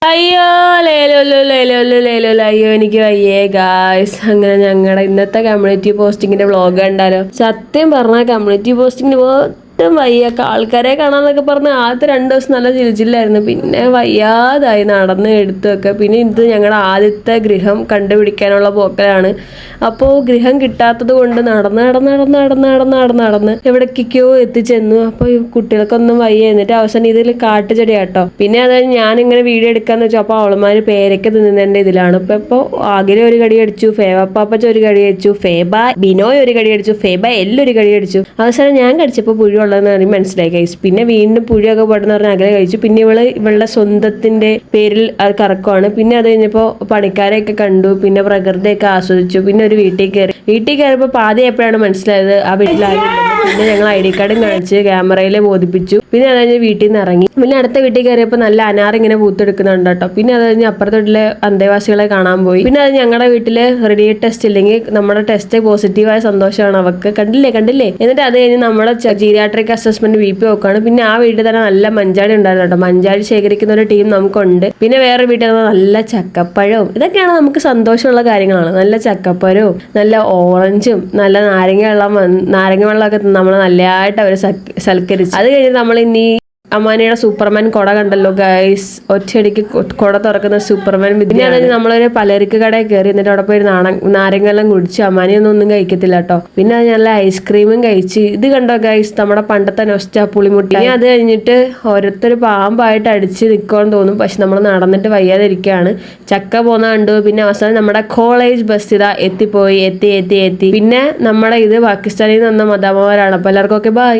അയ്യോ അയ്യോ എനിക്ക് വയ്യേ ഗായ്സ്. അങ്ങനെ ഞങ്ങളുടെ ഇന്നത്തെ കമ്മ്യൂണിറ്റി പോസ്റ്റിങ്ങിന്റെ വ്ളോഗ് കണ്ടാലോ? സത്യം പറഞ്ഞ കമ്മ്യൂണിറ്റി പോസ്റ്റിങ്ങിന് ഒട്ടും വയ്യ. ആൾക്കാരെ കാണാന്നൊക്കെ പറഞ്ഞ ആദ്യത്തെ 2 ദിവസം നല്ല ചിരിച്ചില്ലായിരുന്നു. പിന്നെ വയ്യാതായി നടന്ന് എടുത്തൊക്കെ. പിന്നെ ഇത് ഞങ്ങളുടെ ആദ്യത്തെ ഗൃഹം കണ്ടുപിടിക്കാനുള്ള പോക്കലാണ്. അപ്പോൾ ഗൃഹം കിട്ടാത്തത് കൊണ്ട് നടന്ന് എവിടേക്കോ എത്തിച്ചെന്നു. അപ്പോൾ ഈ കുട്ടികൾക്കൊന്നും വയ്യ. എന്നിട്ട് അവസാനം ഇതിൽ കാട്ടുചെടിയാട്ടോ. പിന്നെ അതായത് ഞാനിങ്ങനെ വീഡിയോ എടുക്കാന്ന് വെച്ചാൽ അപ്പോൾ അവളുമാര് പേരൊക്കെ തിന്നുന്നതിന്റെ ഇതിലാണ്. ഇപ്പോൾ ആകില ഒരു കടി അടിച്ചു, ഫേവപ്പാപ്പച്ച ഒരു കടി അടിച്ചു, ഫേബ ബിനോയ് ഒരു കടി അടിച്ചു, ഫേബ ഒരു കടി അടിച്ചു. അവസാനം ഞാൻ കടിച്ചപ്പോൾ പുഴു ഉള്ളതെന്ന് പറഞ്ഞ് മനസ്സിലായി കഴിച്ചു. പിന്നെ വീണ്ടും പുഴിയൊക്കെ പെടുന്ന പറഞ്ഞ് അകലെ കഴിച്ചു. പിന്നെ ഇവളുടെ സ്വന്തത്തിന്റെ പേരിൽ അത് കറക്കുവാണ്. പിന്നെ അത് കഴിഞ്ഞപ്പോൾ പണിക്കാരെയൊക്കെ കണ്ടു, പിന്നെ പ്രകൃതിയൊക്കെ ആസ്വദിച്ചു. പിന്നെ ഒരു വീട്ടിൽ കയറിയപ്പോൾ പാതി എപ്പോഴാണ് മനസ്സിലായത് ആ വീട്ടിലാരും. പിന്നെ ഞങ്ങൾ ID കാർഡും കാണിച്ച് ക്യാമറയിൽ ബോധിപ്പിച്ചു. പിന്നെ അത് കഴിഞ്ഞ് വീട്ടിൽ നിന്ന് ഇറങ്ങി. പിന്നെ അടുത്ത വീട്ടിൽ കയറിയപ്പോൾ നല്ല അനാറിങ്ങനെ പൂത്തെടുക്കുന്നുണ്ട് കേട്ടോ. പിന്നെ അത് കഴിഞ്ഞ് അപ്പുറത്തെ വീട്ടിലെ അന്തേവാസികളെ കാണാൻ പോയി. പിന്നെ അത് ഞങ്ങളുടെ വീട്ടില് റെഡി ടെസ്റ്റ് ഇല്ലെങ്കിൽ നമ്മുടെ ടെസ്റ്റ് പോസിറ്റീവായ സന്തോഷമാണ് അവർക്ക്. കണ്ടില്ലേ എന്നിട്ട് അത് കഴിഞ്ഞ് നമ്മുടെ ജീരിയാട്രിക് അസസ്മെന്റ് BP നോക്കുകയാണ്. പിന്നെ ആ വീട്ടിൽ തന്നെ നല്ല മഞ്ചാടി ഉണ്ടായിരുന്നു കേട്ടോ. മഞ്ചാടി ശേഖരിക്കുന്ന ഒരു ടീം നമുക്കുണ്ട്. പിന്നെ വേറെ വീട്ടിൽ നല്ല ചക്കപ്പഴവും ഇതൊക്കെയാണ് നമുക്ക് സന്തോഷമുള്ള കാര്യങ്ങളാണ്. നല്ല ചക്കപ്പഴവും നല്ല ഓറഞ്ചും നല്ല നാരങ്ങ വെള്ളമൊക്കെ നമ്മൾ നല്ലതായിട്ട് അവർ സൽക്കരിച്ചു. അത് കഴിഞ്ഞ് നമ്മൾ ഇനി അമാനിയുടെ സൂപ്പർമാൻ കൊട കണ്ടല്ലോ ഗൈസ്. ഒറ്റയടിക്ക് കൊട തുറക്കുന്ന സൂപ്പർമാൻ. പിന്നെ അതായത് നമ്മളൊരു പലചരക്ക് കടയിൽ കയറി. എന്നിട്ട് അവിടെ പോയി നാരങ്ങെല്ലാം കുടിച്ചു. അമാനിയൊന്നും കഴിക്കത്തില്ല കേട്ടോ. പിന്നെ അത് നല്ല ഐസ്ക്രീമും കഴിച്ച്. ഇത് കണ്ടോ ഗൈസ്, നമ്മുടെ പണ്ടത്തെ നൊസ്റ്റ പുളിമുട്ടി. ഇനി അത് കഴിഞ്ഞിട്ട് ഓരോരുത്തർ പാമ്പായിട്ട് അടിച്ച് നിൽക്കുമെന്ന് തോന്നും. പക്ഷെ നമ്മൾ നടന്നിട്ട് വയ്യാതിരിക്കുകയാണ്. ചക്ക പോന്ന കണ്ടു. പിന്നെ അവസാനം നമ്മുടെ കോളേജ് ബസ് ഇതാ എത്തി. പിന്നെ നമ്മുടെ ഇത് പാകിസ്ഥാനിൽ നിന്ന് വന്ന മദാമ്മമാരാണ്. അപ്പോൾ എല്ലാവർക്കും ഓക്കെ ബൈ.